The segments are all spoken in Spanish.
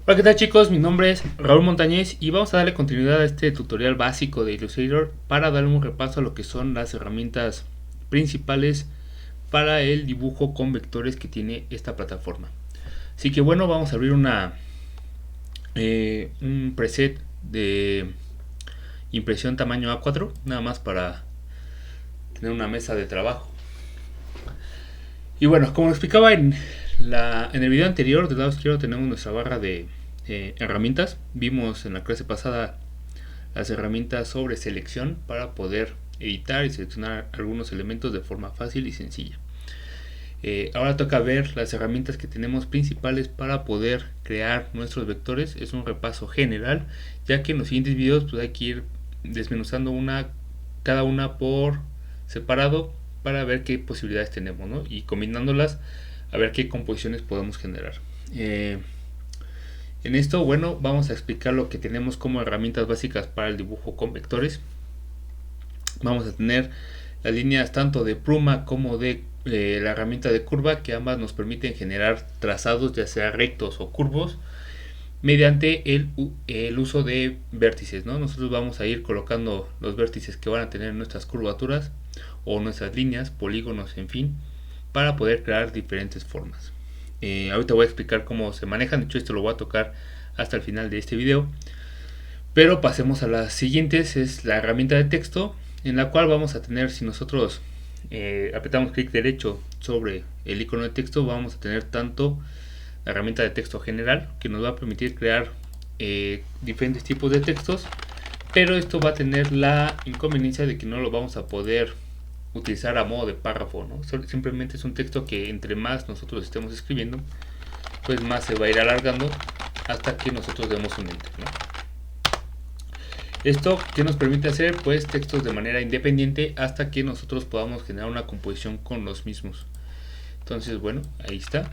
Hola, ¿qué tal chicos? Mi nombre es Raúl Montañez y vamos a darle continuidad a este tutorial básico de Illustrator para darle un repaso a lo que son las herramientas principales para el dibujo con vectores que tiene esta plataforma. Así que bueno, vamos a abrir un preset de impresión tamaño A4, nada más para tener una mesa de trabajo. Y bueno, como lo explicaba en el video anterior, del lado izquierdo tenemos nuestra barra de herramientas. Vimos en la clase pasada las herramientas sobre selección para poder editar y seleccionar algunos elementos de forma fácil y sencilla. Ahora toca ver las herramientas que tenemos principales para poder crear nuestros vectores. Es un repaso general, ya que en los siguientes videos pues, hay que ir desmenuzando cada una por separado para ver qué posibilidades tenemos, ¿no? Y combinándolas a ver qué composiciones podemos generar. En esto, bueno, vamos a explicar lo que tenemos como herramientas básicas para el dibujo con vectores. Vamos a tener las líneas tanto de pluma como de la herramienta de curva, que ambas nos permiten generar trazados ya sea rectos o curvos mediante el uso de vértices, ¿no? Nosotros vamos a ir colocando los vértices que van a tener nuestras curvaturas o nuestras líneas, polígonos, en fin, para poder crear diferentes formas. Ahorita voy a explicar cómo se manejan, de hecho esto lo voy a tocar hasta el final de este video. Pero pasemos a las siguientes, es la herramienta de texto, en la cual vamos a tener, si nosotros apretamos clic derecho sobre el icono de texto, vamos a tener tanto la herramienta de texto general, que nos va a permitir crear diferentes tipos de textos, pero esto va a tener la inconveniencia de que no lo vamos a poder utilizar a modo de párrafo, ¿no? Simplemente es un texto que entre más nosotros estemos escribiendo, pues más se va a ir alargando hasta que nosotros demos un enter, ¿no? Esto que nos permite hacer pues textos de manera independiente hasta que nosotros podamos generar una composición con los mismos. Entonces bueno, ahí está.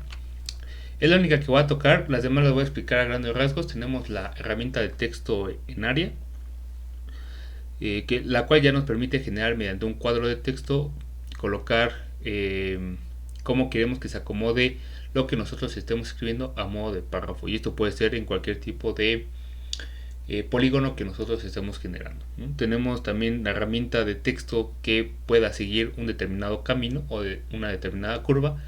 Es la única que voy a tocar, las demás las voy a explicar a grandes rasgos. Tenemos la herramienta de texto en área, la cual ya nos permite generar mediante un cuadro de texto, colocar cómo queremos que se acomode lo que nosotros estemos escribiendo a modo de párrafo. Y esto puede ser en cualquier tipo de polígono que nosotros estemos generando, ¿no? Tenemos también la herramienta de texto que pueda seguir un determinado camino o de una determinada curva,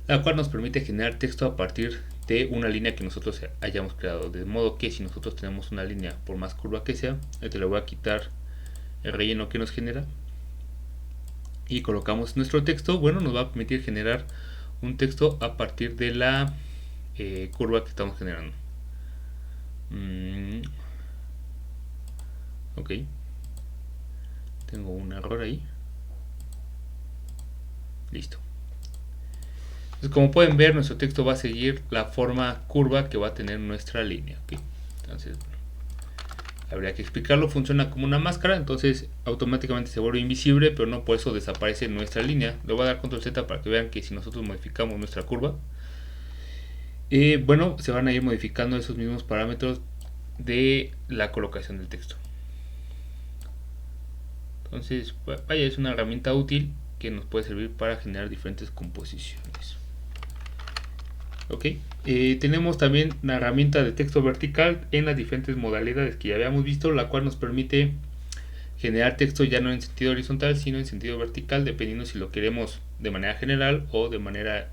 la cual nos permite generar texto a partir de una línea que nosotros hayamos creado. De modo que si nosotros tenemos una línea, por más curva que sea, te le voy a quitar el relleno que nos genera y colocamos nuestro texto, bueno, nos va a permitir generar un texto a partir de la curva que estamos generando. Ok, tengo un error ahí. Listo. Entonces, como pueden ver, nuestro texto va a seguir la forma curva que va a tener nuestra línea, ¿okay? Entonces, bueno, habría que explicarlo. Funciona como una máscara, entonces automáticamente se vuelve invisible, pero no por eso desaparece nuestra línea. Le voy a dar control Z para que vean que si nosotros modificamos nuestra curva, bueno, se van a ir modificando esos mismos parámetros de la colocación del texto. Entonces, vaya, es una herramienta útil que nos puede servir para generar diferentes composiciones. Ok, tenemos también la herramienta de texto vertical en las diferentes modalidades que ya habíamos visto, la cual nos permite generar texto ya no en sentido horizontal, sino en sentido vertical, dependiendo si lo queremos de manera general o de manera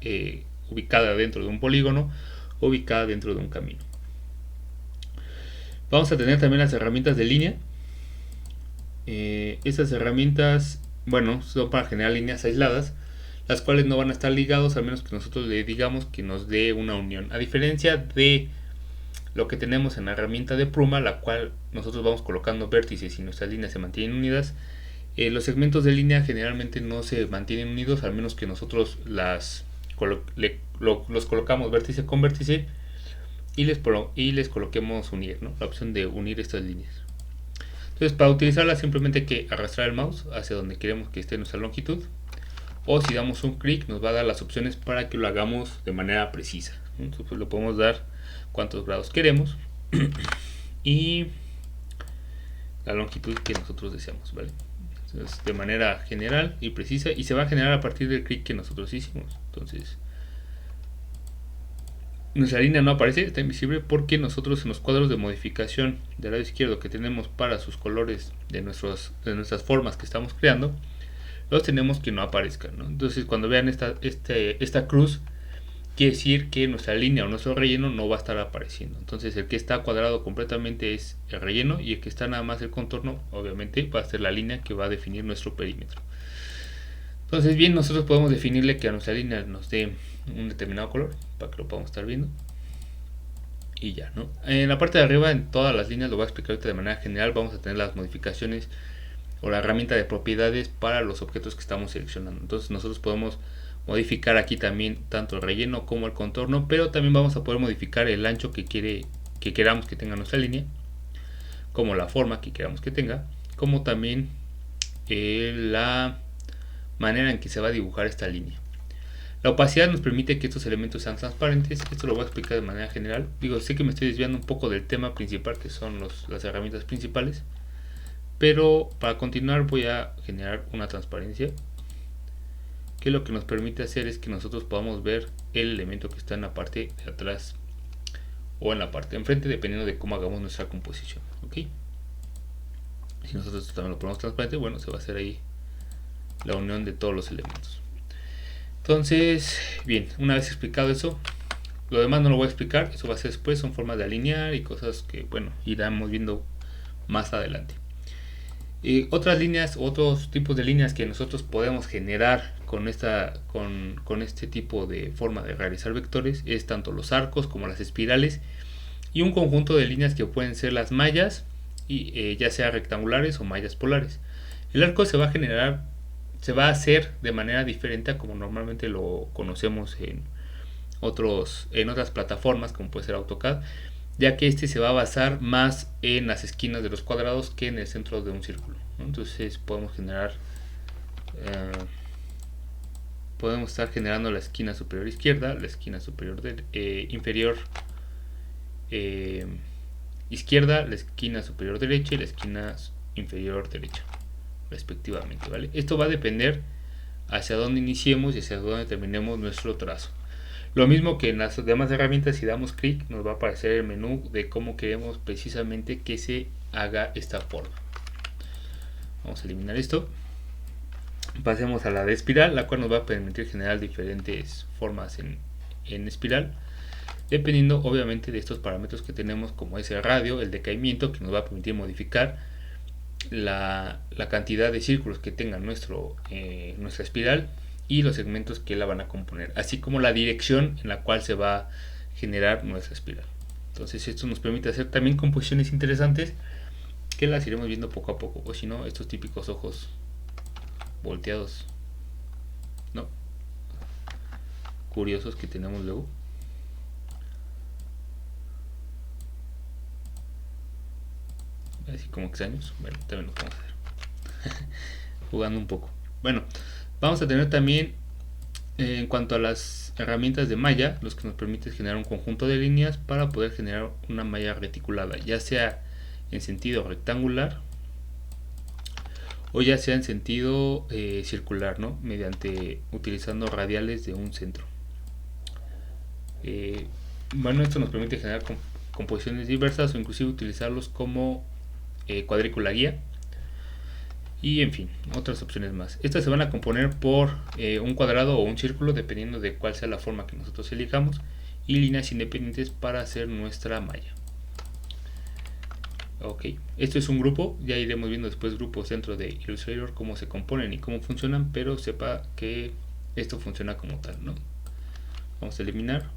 ubicada dentro de un polígono o ubicada dentro de un camino. Vamos a tener también las herramientas de línea. Estas herramientas, bueno, son para generar líneas aisladas, las cuales no van a estar ligados al menos que nosotros le digamos que nos dé una unión. A diferencia de lo que tenemos en la herramienta de pluma, la cual nosotros vamos colocando vértices y nuestras líneas se mantienen unidas, los segmentos de línea generalmente no se mantienen unidos al menos que nosotros los colocamos vértice con vértice y les coloquemos unir, ¿no? La opción de unir estas líneas. Entonces, para utilizarla simplemente hay que arrastrar el mouse hacia donde queremos que esté nuestra longitud, o si damos un clic nos va a dar las opciones para que lo hagamos de manera precisa. Entonces, pues, lo podemos dar cuántos grados queremos y la longitud que nosotros deseamos, ¿vale? Entonces, de manera general y precisa, y se va a generar a partir del clic que nosotros hicimos. Entonces, nuestra línea no aparece, está invisible porque nosotros en los cuadros de modificación del lado izquierdo que tenemos para sus colores de nuestras formas que estamos creando, los tenemos que no aparezcan, ¿no? Entonces cuando vean esta cruz, quiere decir que nuestra línea o nuestro relleno no va a estar apareciendo. Entonces el que está cuadrado completamente es el relleno, y el que está nada más el contorno obviamente va a ser la línea que va a definir nuestro perímetro. Entonces bien, nosotros podemos definirle que a nuestra línea nos dé un determinado color para que lo podamos estar viendo. Y ya, ¿no? En la parte de arriba, en todas las líneas, lo voy a explicar ahorita de manera general. Vamos a tener las modificaciones o la herramienta de propiedades para los objetos que estamos seleccionando. Entonces nosotros podemos modificar aquí también tanto el relleno como el contorno, pero también vamos a poder modificar el ancho que queramos que tenga nuestra línea, como la forma que queramos que tenga, como también la manera en que se va a dibujar esta línea. La opacidad nos permite que estos elementos sean transparentes. Esto lo voy a explicar de manera general. Digo, sé que me estoy desviando un poco del tema principal, que son las herramientas principales, pero para continuar voy a generar una transparencia, que lo que nos permite hacer es que nosotros podamos ver el elemento que está en la parte de atrás o en la parte de enfrente, dependiendo de cómo hagamos nuestra composición. ¿Ok? Si nosotros también lo ponemos transparente, bueno, se va a hacer ahí la unión de todos los elementos. Entonces, bien, una vez explicado eso, lo demás no lo voy a explicar, eso va a ser después, son formas de alinear y cosas que, bueno, iremos viendo más adelante. Otras líneas, otros tipos de líneas que nosotros podemos generar con este tipo de forma de realizar vectores es tanto los arcos como las espirales, y un conjunto de líneas que pueden ser las mallas, y ya sea rectangulares o mallas polares. El arco se va a hacer de manera diferente a como normalmente lo conocemos en otras plataformas, como puede ser AutoCAD, ya que este se va a basar más en las esquinas de los cuadrados que en el centro de un círculo, ¿no? Entonces podemos estar generando la esquina superior izquierda, la esquina superior inferior izquierda, la esquina superior derecha y la esquina inferior derecha, respectivamente, ¿vale? Esto va a depender hacia dónde iniciemos y hacia dónde terminemos nuestro trazo. Lo mismo que en las demás herramientas, si damos clic nos va a aparecer el menú de cómo queremos precisamente que se haga esta forma. Vamos a eliminar esto. Pasemos a la de espiral, la cual nos va a permitir generar diferentes formas en espiral, dependiendo obviamente de estos parámetros que tenemos, como es el radio, el decaimiento, que nos va a permitir modificar la cantidad de círculos que tenga nuestra espiral y los segmentos que la van a componer, así como la dirección en la cual se va a generar nuestra espiral. Entonces esto nos permite hacer también composiciones interesantes que las iremos viendo poco a poco, o si no, estos típicos ojos volteados, ¿no?, curiosos que tenemos luego. Así como extraños. Bueno, también lo vamos a hacer jugando un poco. Bueno, vamos a tener también, en cuanto a las herramientas de malla, los que nos permiten generar un conjunto de líneas para poder generar una malla reticulada, ya sea en sentido rectangular o ya sea en sentido circular, ¿no?, utilizando radiales de un centro. Bueno, esto nos permite generar composiciones diversas o inclusive utilizarlos como cuadrícula guía, y en fin, otras opciones más. Estas se van a componer por un cuadrado o un círculo, dependiendo de cuál sea la forma que nosotros elijamos, y líneas independientes para hacer nuestra malla. Ok, esto es un grupo, ya iremos viendo después grupos dentro de Illustrator, cómo se componen y cómo funcionan, pero sepa que esto funciona como tal, ¿no? Vamos a eliminar.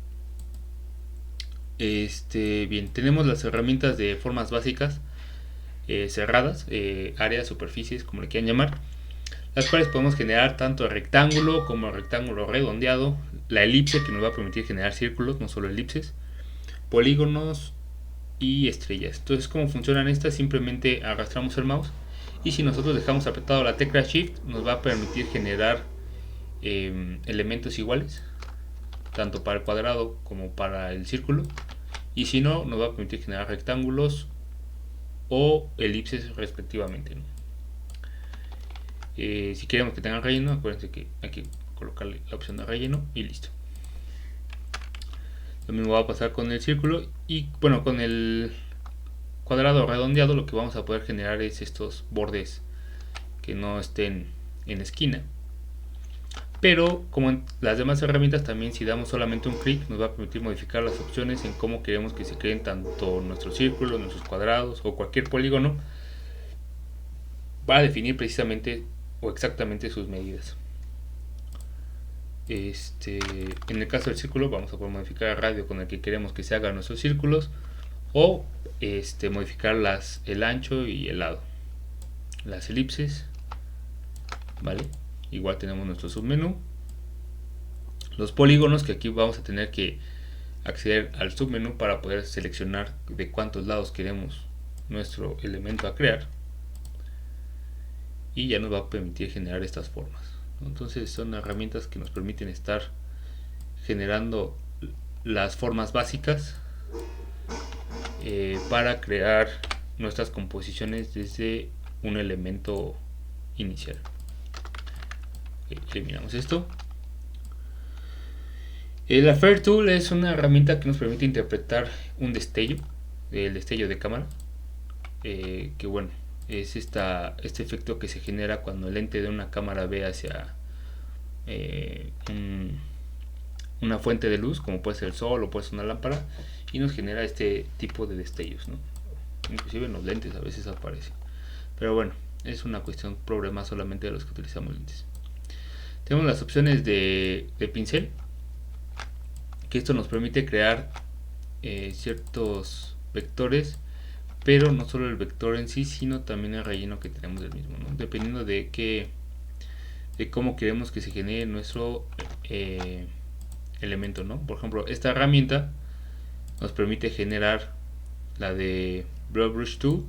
Bien, tenemos las herramientas de formas básicas cerradas, áreas, superficies, como le quieran llamar, las cuales podemos generar tanto el rectángulo como el rectángulo redondeado, la elipse, que nos va a permitir generar círculos, no solo elipses, polígonos y estrellas. Entonces, ¿cómo funcionan estas? Simplemente arrastramos el mouse, y si nosotros dejamos apretado la tecla Shift, nos va a permitir generar elementos iguales, tanto para el cuadrado como para el círculo, y si no, nos va a permitir generar rectángulos o elipses respectivamente, ¿no? Si queremos que tengan relleno, acuérdense que hay que colocarle la opción de relleno y listo. Lo mismo va a pasar con el círculo y bueno, con el cuadrado redondeado lo que vamos a poder generar es estos bordes que no estén en esquina. Pero como en las demás herramientas también, si damos solamente un clic nos va a permitir modificar las opciones en cómo queremos que se creen tanto nuestros círculos, nuestros cuadrados o cualquier polígono para definir precisamente o exactamente sus medidas. En el caso del círculo vamos a poder modificar el radio con el que queremos que se hagan nuestros círculos o modificar el ancho y el lado, las elipses, vale. Igual tenemos nuestro submenú, los polígonos, que aquí vamos a tener que acceder al submenú para poder seleccionar de cuántos lados queremos nuestro elemento a crear, y ya nos va a permitir generar estas formas. Entonces son herramientas que nos permiten estar generando las formas básicas para crear nuestras composiciones desde un elemento inicial. Eliminamos esto. La Fair Tool es una herramienta que nos permite interpretar un destello, el destello de cámara, que bueno, es este efecto que se genera cuando el lente de una cámara ve hacia una fuente de luz, como puede ser el sol o puede ser una lámpara, y nos genera este tipo de destellos, ¿no? Inclusive en los lentes a veces aparece, pero bueno, es una cuestión problema solamente de los que utilizamos lentes. Tenemos las opciones de pincel, que esto nos permite crear ciertos vectores, pero no solo el vector en sí, sino también el relleno que tenemos del mismo, ¿no? Dependiendo de cómo queremos que se genere nuestro elemento, ¿no? Por ejemplo, esta herramienta nos permite generar, la de Broad Brush Tool,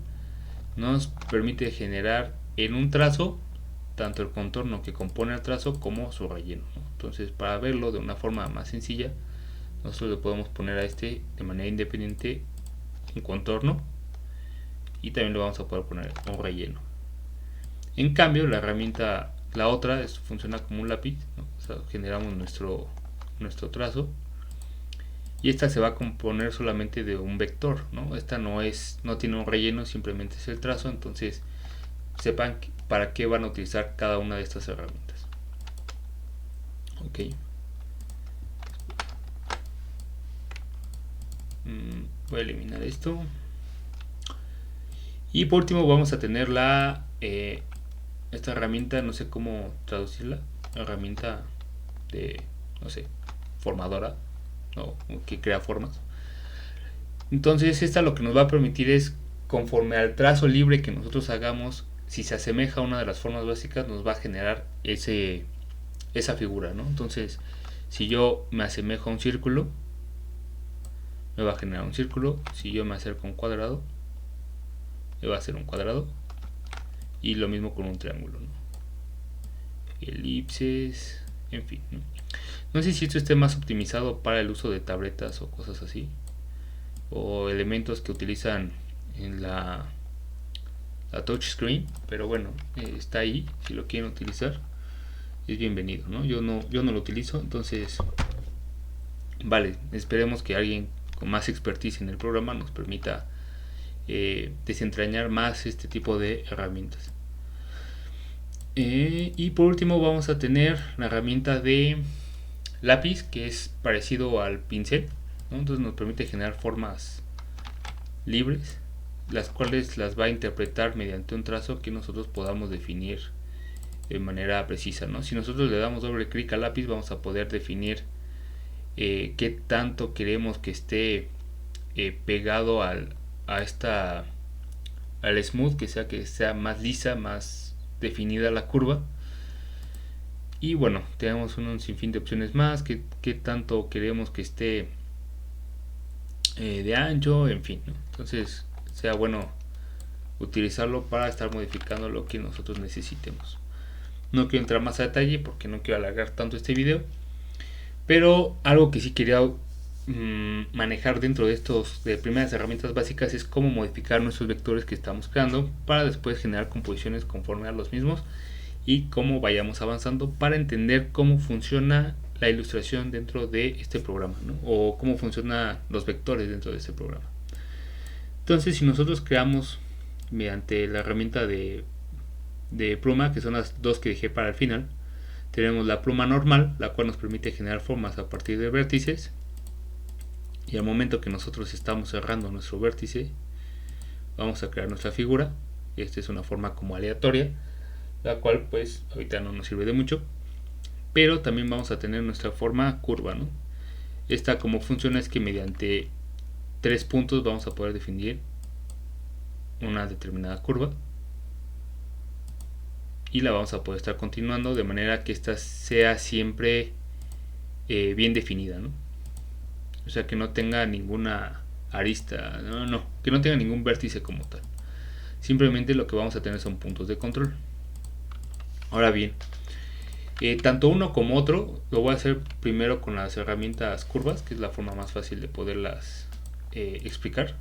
nos permite generar en un trazo tanto el contorno que compone el trazo como su relleno, ¿no? Entonces, para verlo de una forma más sencilla, nosotros le podemos poner a de manera independiente un contorno y también le vamos a poder poner un relleno. En cambio, la herramienta, la otra, funciona como un lápiz, ¿no? O sea, generamos nuestro trazo y esta se va a componer solamente de un vector, ¿no? Esta no tiene un relleno, simplemente es el trazo. Entonces sepan para qué van a utilizar cada una de estas herramientas. Ok. Voy a eliminar esto. Y por último vamos a tener esta herramienta, no sé cómo traducirla, herramienta de, no sé, formadora, ¿no? Que crea formas. Entonces esta lo que nos va a permitir es, conforme al trazo libre que nosotros hagamos, si se asemeja a una de las formas básicas, nos va a generar esa figura, ¿no? Entonces, si yo me asemejo a un círculo, me va a generar un círculo. Si yo me acerco a un cuadrado, me va a hacer un cuadrado. Y lo mismo con un triángulo, ¿no? Elipses, en fin, ¿no? No sé si esto esté más optimizado para el uso de tabletas o cosas así, o elementos que utilizan en la touchscreen, pero bueno, está ahí. Si lo quieren utilizar, es bienvenido, ¿no? Yo no lo utilizo, entonces vale, esperemos que alguien con más expertise en el programa nos permita desentrañar más este tipo de herramientas. Y por último vamos a tener la herramienta de lápiz, que es parecido al pincel, ¿no? Entonces nos permite generar formas libres, las cuales las va a interpretar mediante un trazo que nosotros podamos definir de manera precisa, ¿no? Si nosotros le damos doble clic al lápiz, vamos a poder definir qué tanto queremos que esté pegado al smooth, que sea más lisa, más definida la curva. Y bueno, tenemos un sinfín de opciones más, que tanto queremos que esté de ancho, en fin, ¿no? Entonces sea bueno utilizarlo para estar modificando lo que nosotros necesitemos. No quiero entrar más a detalle porque no quiero alargar tanto este video, pero algo que sí quería manejar dentro de primeras herramientas básicas es cómo modificar nuestros vectores que estamos creando para después generar composiciones conforme a los mismos, y cómo vayamos avanzando para entender cómo funciona la ilustración dentro de este programa, ¿no? O cómo funcionan los vectores dentro de este programa. Entonces, si nosotros creamos mediante la herramienta de pluma, que son las dos que dejé para el final, tenemos la pluma normal, la cual nos permite generar formas a partir de vértices, y al momento que nosotros estamos cerrando nuestro vértice, vamos a crear nuestra figura. Esta es una forma como aleatoria, la cual pues ahorita no nos sirve de mucho, pero también vamos a tener nuestra forma curva, ¿no? Esta como funciona es que mediante 3 puntos vamos a poder definir una determinada curva y la vamos a poder estar continuando de manera que esta sea siempre bien definida, ¿no? O sea, que no tenga ninguna arista, que no tenga ningún vértice como tal. Simplemente lo que vamos a tener son puntos de control. Ahora bien, tanto uno como otro lo voy a hacer primero con las herramientas curvas, que es la forma más fácil de poderlas explicar.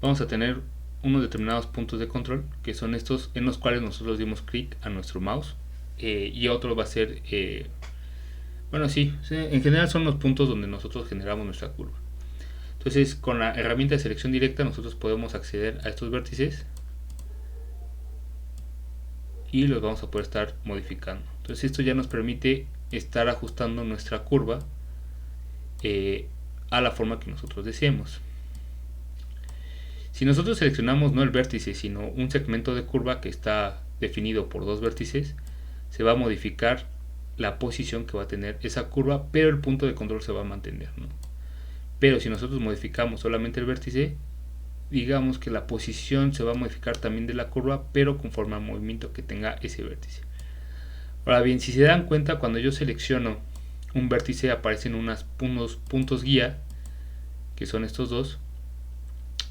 Vamos a tener unos determinados puntos de control, que son estos en los cuales nosotros dimos clic a nuestro mouse, y otro va a ser en general son los puntos donde nosotros generamos nuestra curva. Entonces, con la herramienta de selección directa nosotros podemos acceder a estos vértices y los vamos a poder estar modificando. Entonces, esto ya nos permite estar ajustando nuestra curva a la forma que nosotros deseemos. Si nosotros seleccionamos no el vértice, sino un segmento de curva que está definido por dos vértices, se va a modificar la posición que va a tener esa curva, pero el punto de control se va a mantener, ¿no? Pero si nosotros modificamos solamente el vértice, digamos que la posición se va a modificar también de la curva, pero conforme al movimiento que tenga ese vértice. Ahora bien, si se dan cuenta, cuando yo selecciono un vértice aparecen unos puntos guía, que son estos dos,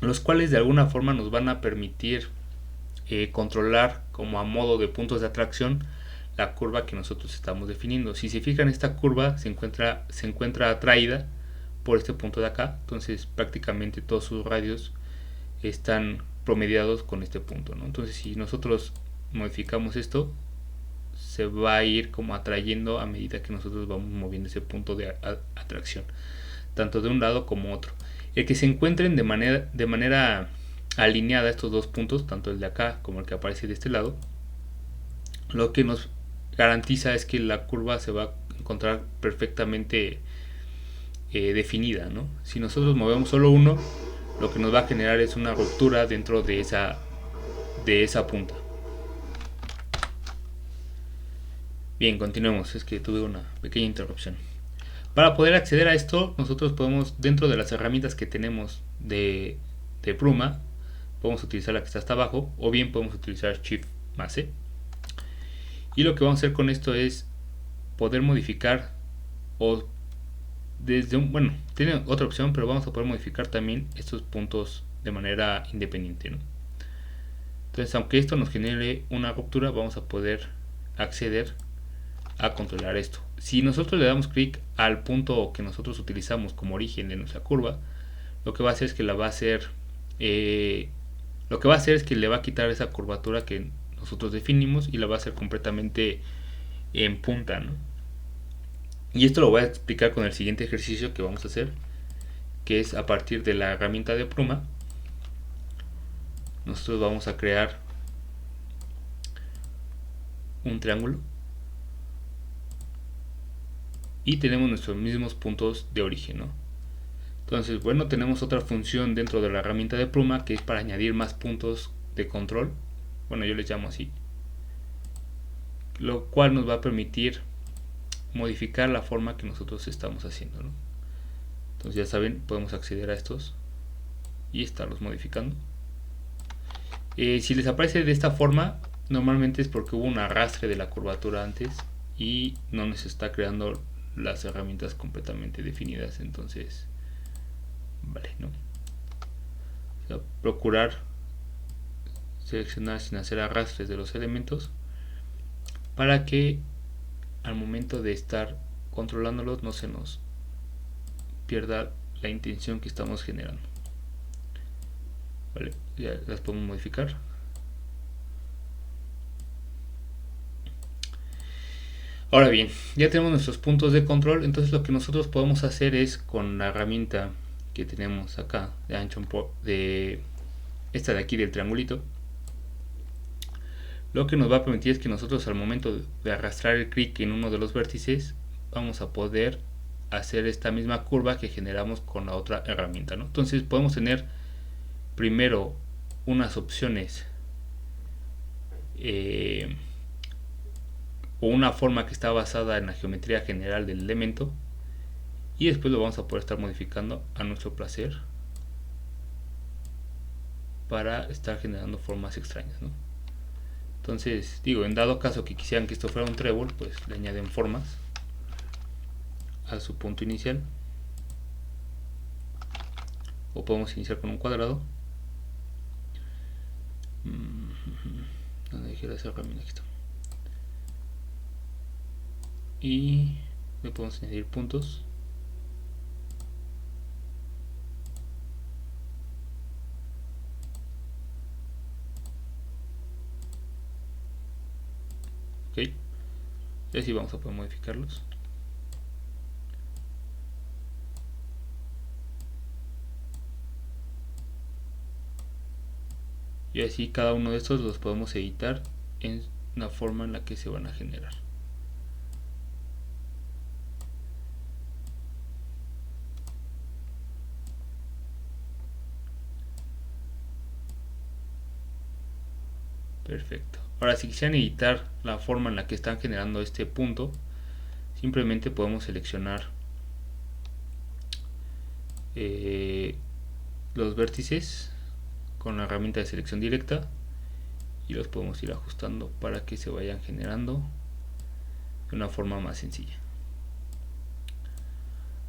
los cuales de alguna forma nos van a permitir controlar como a modo de puntos de atracción la curva que nosotros estamos definiendo. Si se fijan, esta curva se encuentra atraída por este punto de acá, entonces prácticamente todos sus radios están promediados con este punto, ¿no? Entonces, si nosotros modificamos esto, se va a ir como atrayendo a medida que nosotros vamos moviendo ese punto de atracción, tanto de un lado como otro. El que se encuentren de manera alineada estos dos puntos, tanto el de acá como el que aparece de este lado, lo que nos garantiza es que la curva se va a encontrar perfectamente definida, ¿no? Si nosotros movemos solo uno, lo que nos va a generar es una ruptura dentro de esa punta. Bien, continuemos, es que tuve una pequeña interrupción. Para poder acceder a esto, nosotros podemos, dentro de las herramientas que tenemos de pluma, podemos utilizar la que está hasta abajo, o bien podemos utilizar Shift más C. Y lo que vamos a hacer con esto es poder modificar, o desde tiene otra opción, pero vamos a poder modificar también estos puntos de manera independiente, ¿no? Entonces, aunque esto nos genere una ruptura, vamos a poder acceder a controlar esto. Si nosotros le damos clic al punto que nosotros utilizamos como origen de nuestra curva, lo que va a hacer es que le va a quitar esa curvatura que nosotros definimos y la va a hacer completamente en punta, ¿no? Y esto lo voy a explicar con el siguiente ejercicio que vamos a hacer, que es a partir de la herramienta de pluma. Nosotros vamos a crear un triángulo y tenemos nuestros mismos puntos de origen, ¿no? Entonces, tenemos otra función dentro de la herramienta de pluma, que es para añadir más puntos de control. Yo les llamo así, lo cual nos va a permitir modificar la forma que nosotros estamos haciendo, ¿no? Entonces, ya saben, podemos acceder a estos y estarlos modificando. Si les aparece de esta forma, normalmente es porque hubo un arrastre de la curvatura antes y no nos está creando las herramientas completamente definidas. Entonces, vale, ¿no? O sea, procurar seleccionar sin hacer arrastres de los elementos para que al momento de estar controlándolos no se nos pierda la intención que estamos generando. Vale, ya las podemos modificar. Ahora bien, ya tenemos nuestros puntos de control, entonces lo que nosotros podemos hacer es con la herramienta que tenemos acá de ancho de esta de aquí del triangulito, lo que nos va a permitir es que nosotros al momento de arrastrar el clic en uno de los vértices vamos a poder hacer esta misma curva que generamos con la otra herramienta, ¿no? Entonces podemos tener primero unas opciones o una forma que está basada en la geometría general del elemento, y después lo vamos a poder estar modificando a nuestro placer para estar generando formas extrañas, ¿no? Entonces, digo, en dado caso que quisieran que esto fuera un trébol, pues le añaden formas a su punto inicial, o podemos iniciar con un cuadrado. ¿Dónde dejé esa herramienta? Aquí está. Y le podemos añadir puntos. Ok, y así vamos a poder modificarlos. Y así cada uno de estos los podemos editar en la forma en la que se van a generar. Perfecto. Ahora, si quisieran editar la forma en la que están generando este punto, simplemente podemos seleccionar los vértices con la herramienta de selección directa y los podemos ir ajustando para que se vayan generando de una forma más sencilla.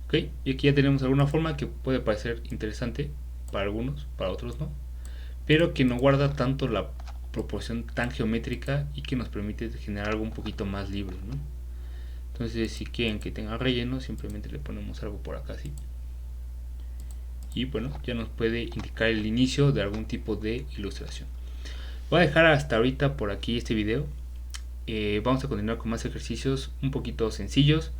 Ok, y aquí ya tenemos alguna forma que puede parecer interesante para algunos, para otros no, pero que no guarda tanto la proporción tan geométrica y que nos permite generar algo un poquito más libre, ¿no? Entonces, si quieren que tenga relleno, simplemente le ponemos algo por acá así, y bueno, ya nos puede indicar el inicio de algún tipo de ilustración. Voy a dejar hasta ahorita por aquí este video. Vamos a continuar con más ejercicios un poquito sencillos,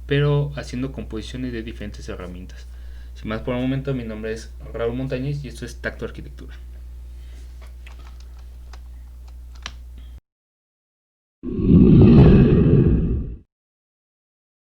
pero haciendo composiciones de diferentes herramientas. Sin más por el momento, mi nombre es Raúl Montañez y esto es Tacto Arquitectura.